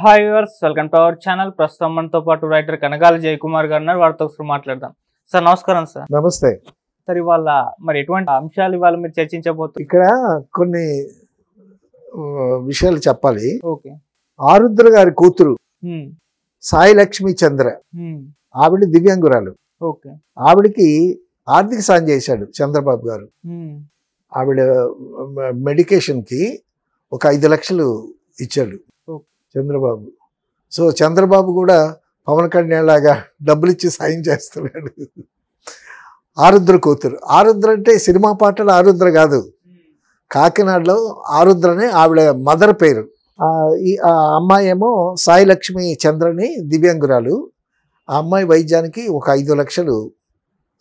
Hi viewers, welcome to our channel. ప్రస్తుతం మనతో పాటు రైటర్ కనగాల జయకుమార్ గారు ఉన్నారు. వారితో ఒకసారి మాట్లాడదాం. సార్ నమస్కారం. సార్ నమస్తే. సార్ ఇవాళ మరి ఎటువంటి అంశాలు ఇవాళ మీరు చర్చించబోతున్నారు? ఇక్కడ కొన్ని విషయాలు చెప్పాలి. ఓకే. ఆరుద్ర గారి కూతురు సాయి లక్ష్మి చంద్ర, ఆవిడ దివ్యాంగురాలు. ఓకే. ఆవిడకి ఆర్థిక సాయం చేశాడు చంద్రబాబు గారు. ఆవిడ మెడికేషన్కి ఒక 5 లక్షలు ఇచ్చాడు చంద్రబాబు. సో చంద్రబాబు కూడా పవన్ కళ్యాణ్ లాగా డబ్బులు ఇచ్చి సాయం చేస్తున్నాడు. ఆరుద్ర కూతురు. ఆరుద్ర అంటే సినిమా పాటలు ఆరుద్ర కాదు, కాకినాడలో ఆరుద్రనే ఆవిడ మదర్ పేరు. ఈ అమ్మాయి ఏమో సాయి లక్ష్మి చంద్రని దివ్యాంగురాలు. ఆ అమ్మాయి వైద్యానికి ఒక 5 లక్షలు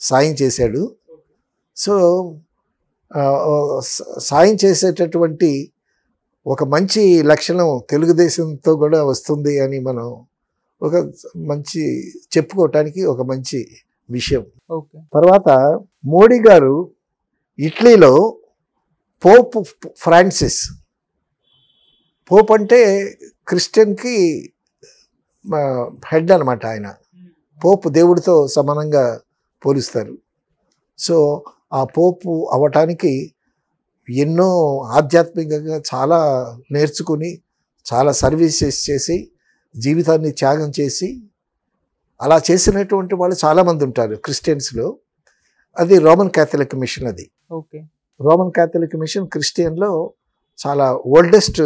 సాయం చేశాడు. సో సాయం చేసేటటువంటి ఒక మంచి లక్షణం తెలుగుదేశంతో కూడా వస్తుంది అని మనం ఒక మంచి చెప్పుకోవటానికి ఒక మంచి విషయం. తర్వాత మోడీ గారు ఇటలీలో పోప్ ఫ్రాన్సిస్, పోప్ అంటే క్రిస్టియన్కి హెడ్ అనమాట. ఆయన పోప్ దేవుడితో సమానంగా పోలుస్తారు. సో ఆ పోపు అవ్వటానికి ఎన్నో ఆధ్యాత్మికంగా చాలా నేర్చుకుని చాలా సర్వీసెస్ చేసి జీవితాన్ని త్యాగం చేసి అలా చేసినటువంటి వాళ్ళు చాలామంది ఉంటారు క్రిస్టియన్స్లో. అది రోమన్ క్యాథలిక్ మిషన్. అది ఓకే. రోమన్ క్యాథలిక్ మిషన్ క్రిస్టియన్లో చాలా ఓల్డెస్ట్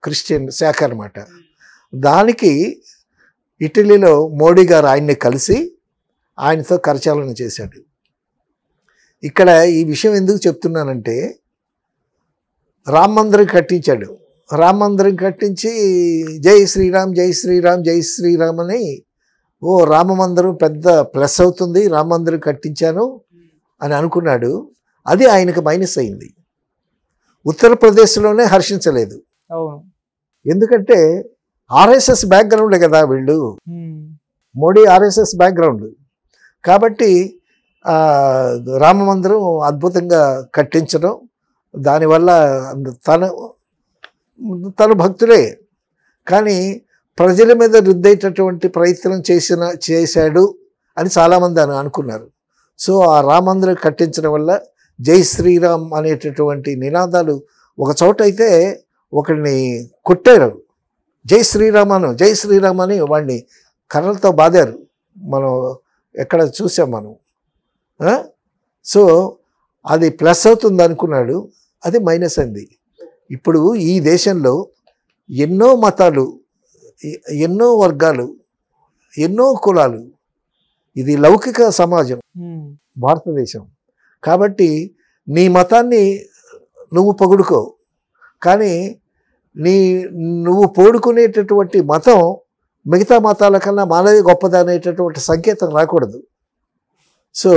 క్రిస్టియన్ శాఖ అనమాట. దానికి ఇటలీలో మోడీ గారు ఆయన్ని కలిసి ఆయనతో కరచాలన చేశాడు. ఇక్కడ ఈ విషయం ఎందుకు చెప్తున్నానంటే, రామ మందిరం కట్టించాడు. రామ మందిరం కట్టించి జై శ్రీరామ్ జై శ్రీరామ్ జై శ్రీరామ్ అని, ఓ రామ మందిరం పెద్ద ప్లస్ అవుతుంది, రామ మందిరం కట్టించాను అని అనుకున్నాడు. అది ఆయనకు మైనస్ అయింది. ఉత్తరప్రదేశ్లోనే హర్షించలేదు. ఎందుకంటే ఆర్ఎస్ఎస్ బ్యాక్గ్రౌండే కదా వీళ్ళు. మోడీ ఆర్ఎస్ఎస్ బ్యాక్గ్రౌండ్ కాబట్టి రామ మందిరం అద్భుతంగా కట్టించడం, దానివల్ల తను భక్తులే కానీ ప్రజల మీద రుద్దేటటువంటి ప్రయత్నం చేశాడు అని చాలామంది అనుకున్నారు. సో ఆ రామ మందిరం కట్టించడం వల్ల జై శ్రీరామ్ అనేటటువంటి నినాదాలు, ఒక చోట అయితే ఒకడిని కొట్టారు, జై శ్రీరామ్ జై శ్రీరామ్ అని వాడిని కర్రలతో బాదారు. మనం ఎక్కడ చూసాం మనం. సో అది ప్లస్ అవుతుంది అనుకున్నాడు, అది మైనస్ అయింది. ఇప్పుడు ఈ దేశంలో ఎన్నో మతాలు, ఎన్నో వర్గాలు, ఎన్నో కులాలు, ఇది లౌకిక సమాజం భారతదేశం. కాబట్టి నీ మతాన్ని నువ్వు పొగుడుకో, కానీ నువ్వు పోడుకునేటటువంటి మతం మిగతా మతాల కన్నా మానవి గొప్పదనేటటువంటి సంకేతం రాకూడదు. సో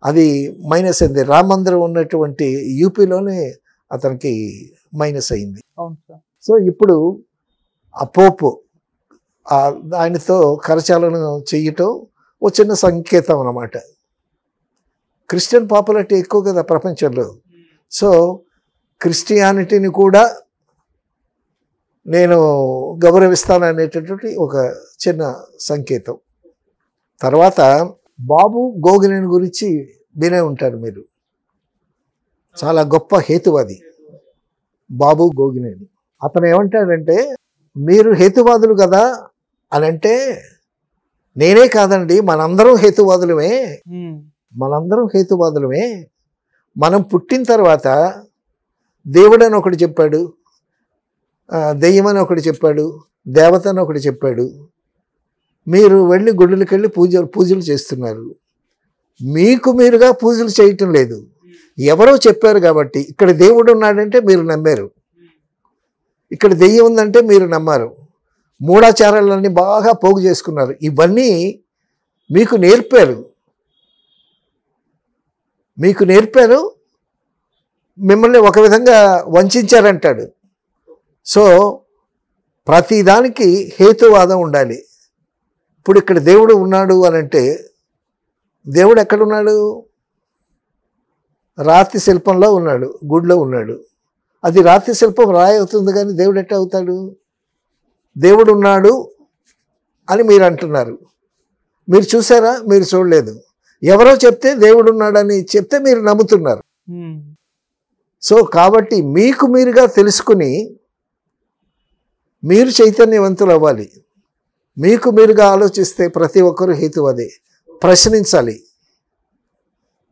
అది మైనస్ అయింది. రామ మందిరం ఉన్నటువంటి యూపీలోనే అతనికి మైనస్ అయింది. సో ఇప్పుడు ఆ పోపు ఆయనతో కరచాలన చెయ్యటం ఓ చిన్న సంకేతం అన్నమాట. క్రిస్టియన్ పాపులారిటీ ఎక్కువ కదా ప్రపంచంలో. సో క్రిస్టియానిటీని కూడా నేను గౌరవిస్తాననేటటువంటి ఒక చిన్న సంకేతం. తర్వాత బాబు గోగినేని గురించి వినే ఉంటారు మీరు. చాలా గొప్ప హేతువాది బాబు గోగినేని. అతను ఏమంటాడంటే, మీరు హేతువాదులు కదా అని అంటే, నేనే కాదండి, మనందరం హేతువాదులమే. మనందరం హేతువాదులమే. మనం పుట్టిన తర్వాత దేవుడు అని ఒకటి చెప్పాడు, దెయ్యమని ఒకటి చెప్పాడు, దేవత అని ఒకటి చెప్పాడు. మీరు వెళ్ళి గుడులకు వెళ్ళి పూజలు చేస్తున్నారు. మీకు మీరుగా పూజలు చేయటం లేదు, ఎవరో చెప్పారు కాబట్టి. ఇక్కడ దేవుడు ఉన్నాడంటే మీరు నమ్మారు, ఇక్కడ దెయ్యం ఉందంటే మీరు నమ్మారు. మూఢాచారాలన్నీ బాగా పోగు చేసుకున్నారు. ఇవన్నీ మీకు నేర్పారు, మిమ్మల్ని ఒక విధంగా వంచారంటాడు. సో ప్రతిదానికి హేతువాదం ఉండాలి. ఇప్పుడు ఇక్కడ దేవుడు ఉన్నాడు అని అంటే, దేవుడు ఎక్కడున్నాడు? రాతి శిల్పంలో ఉన్నాడు, గుడిలో ఉన్నాడు. అది రాతి శిల్పం రాయి అవుతుంది కానీ దేవుడు ఎట్లా అవుతాడు? దేవుడు ఉన్నాడు అని మీరు అంటున్నారు. మీరు చూసారా? మీరు చూడలేదు. ఎవరో చెప్తే దేవుడు ఉన్నాడని చెప్తే మీరు నమ్ముతున్నారు. సో కాబట్టి మీకు మీరుగా తెలుసుకుని మీరు చైతన్యవంతులు అవ్వాలి. మీకు మీరుగా ఆలోచిస్తే ప్రతి ఒక్కరూ హేతువాదే. ప్రశ్నించాలి.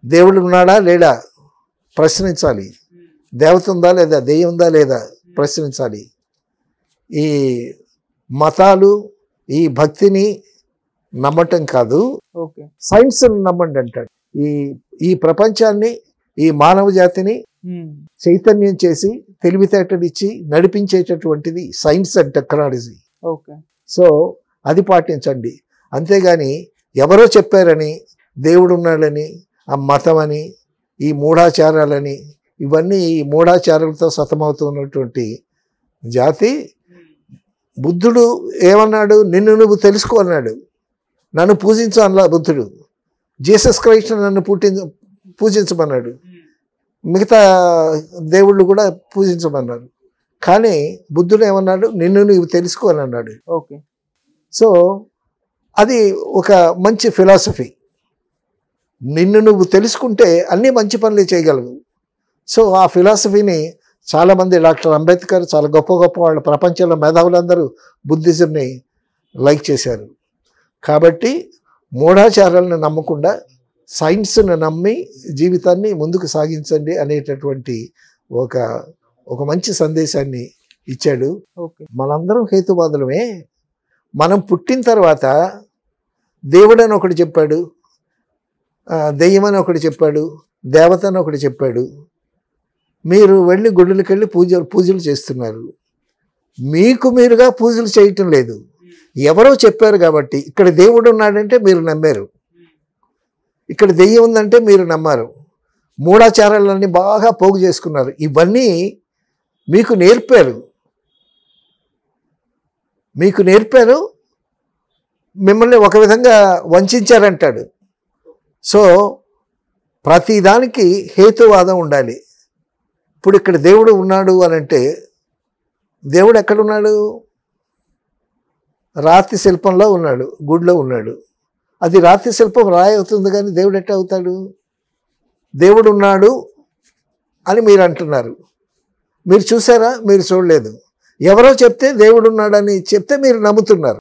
దేవుడు ఉన్నాడా లేడా ప్రశ్నించాలి. దేవత ఉందా లేదా, దెయ్యం ఉందా లేదా ప్రశ్నించాలి. ఈ మతాలు, ఈ భక్తిని నమ్మటం కాదు, సైన్స్ని నమ్మండి అంటాడు. ఈ ప్రపంచాన్ని, ఈ మానవ జాతిని చైతన్యం చేసి తెలివితేటలిచ్చి నడిపించేటటువంటిది సైన్స్ అండ్ టెక్నాలజీ. సో అది పాటించండి. అంతేగాని ఎవరో చెప్పారని, దేవుడు ఉన్నాడని, ఆ మతం అని, ఈ మూఢాచారాలని, ఇవన్నీ ఈ మూఢాచారాలతో సతమవుతున్నటువంటి జాతి. బుద్ధుడు ఏమన్నాడు? నిన్ను నువ్వు తెలుసుకో అన్నాడు. నన్ను పూజించు అన్నా బుద్ధుడు. జీసస్ క్రైస్ట్ నన్ను పూజించమన్నాడు. మిగతా దేవుళ్ళు కూడా పూజించమన్నారు. కానీ బుద్ధుడు ఏమన్నాడు? నిన్ను నువ్వు తెలుసుకో అని అన్నాడు. సో అది ఒక మంచి ఫిలాసఫీ. నిన్ను నువ్వు తెలుసుకుంటే అన్ని మంచి పనులు చేయగలవు. సో ఆ ఫిలాసఫీని చాలామంది, డాక్టర్ అంబేద్కర్, చాలా గొప్ప గొప్ప వాళ్ళు, ప్రపంచంలో మేధావులందరూ బుద్ధిజంని లైక్ చేశారు. కాబట్టి మూఢాచారాలను నమ్మకుండా సైన్స్ను నమ్మి జీవితాన్ని ముందుకు సాగించండి అనేటటువంటి ఒక మంచి సందేశాన్ని ఇచ్చాడు. మనందరం హేతువాదులమే. మనం పుట్టిన తర్వాత దేవుడు అని ఒకటి చెప్పాడు, దెయ్యం అని ఒకటి చెప్పాడు, దేవత అని ఒకటి చెప్పాడు. మీరు వెళ్ళి గుడులకు వెళ్ళి పూజలు చేస్తున్నారు. మీకు మీరుగా పూజలు చేయటం లేదు. ఎవరో చెప్పారు కాబట్టి. ఇక్కడ దేవుడు ఉన్నాడంటే మీరు నమ్మారు, ఇక్కడ దెయ్యం ఉందంటే మీరు నమ్మారు. మూఢాచారాలన్నీ బాగా పోగు చేసుకున్నారు. ఇవన్నీ మీకు నేర్పారు, మిమ్మల్ని ఒక విధంగా వంచారంటాడు. సో ప్రతిదానికి హేతువాదం ఉండాలి. ఇప్పుడు ఇక్కడ దేవుడు ఉన్నాడు అని అంటే, దేవుడు ఎక్కడున్నాడు? రాతి శిల్పంలో ఉన్నాడు, గుడిలో ఉన్నాడు. అది రాతి శిల్పం రాయి అవుతుంది, కానీ దేవుడు ఎట్లా అవుతాడు? దేవుడు ఉన్నాడు అని మీరు అంటున్నారు. మీరు చూసారా? మీరు చూడలేదు. ఎవరో చెప్తే దేవుడు ఉన్నాడని చెప్తే మీరు నమ్ముతున్నారు.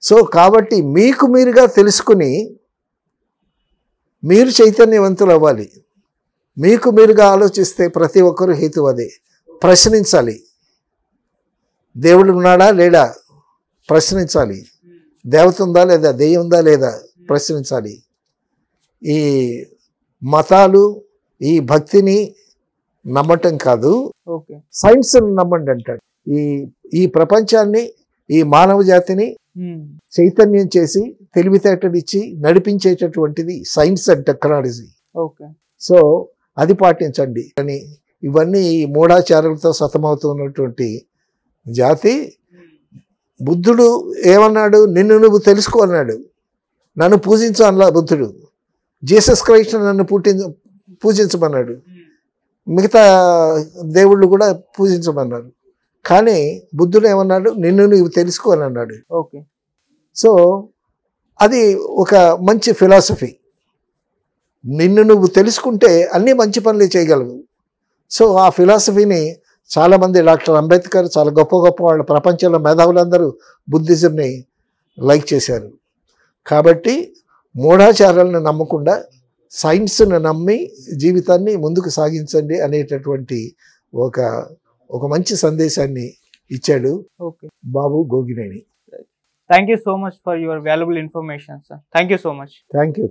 సో కాబట్టి మీకు మీరుగా తెలుసుకుని మీరు చైతన్యవంతులు అవ్వాలి. మీకు మీరుగా ఆలోచిస్తే ప్రతి ఒక్కరూ హేతువాదే. ప్రశ్నించాలి. దేవుడు ఉన్నాడా లేడా ప్రశ్నించాలి. దేవత ఉందా లేదా, దెయ్యం ఉందా లేదా ప్రశ్నించాలి. ఈ మతాలు, ఈ భక్తిని నమ్మటం కాదు, సైన్స్ని నమ్మండి అంటాడు. ఈ ప్రపంచాన్ని, ఈ మానవ జాతిని చైతన్యం చేసి తెలివితేటలిచ్చి నడిపించేటటువంటిది సైన్స్ అండ్ టెక్నాలజీ. సో అది పాటించండి. అని ఇవన్నీ ఈ మూఢాచారాలతో సతమవుతున్నటువంటి జాతి. బుద్ధుడు ఏమన్నాడు? నిన్ను నువ్వు తెలుసుకో అన్నాడు. నన్ను పూజించు అన్నా బుద్ధుడు. జీసస్ క్రైస్ట్ నన్ను పూజించమన్నాడు. మిగతా దేవుళ్ళు కూడా పూజించమన్నారు. కానీ బుద్ధుడు ఏమన్నాడు? నిన్ను నువ్వు తెలుసుకో అని అన్నాడు. సో అది ఒక మంచి ఫిలాసఫీ. నిన్ను నువ్వు తెలుసుకుంటే అన్ని మంచి పనులు చేయగలవు. సో ఆ ఫిలాసఫీని చాలామంది, డాక్టర్ అంబేద్కర్, చాలా గొప్ప గొప్ప వాళ్ళు, ప్రపంచంలో మేధావులందరూ బుద్ధిజంని లైక్ చేశారు. కాబట్టి మూఢాచారాలను నమ్మకుండా సైన్స్ను నమ్మి జీవితాన్ని ముందుకు సాగించండి అనేటటువంటి ఒక మంచి సందేశాన్ని ఇచ్చాడు బాబు Gogineni. Thank you so much for your valuable information, sir. Thank you so much. Thank you.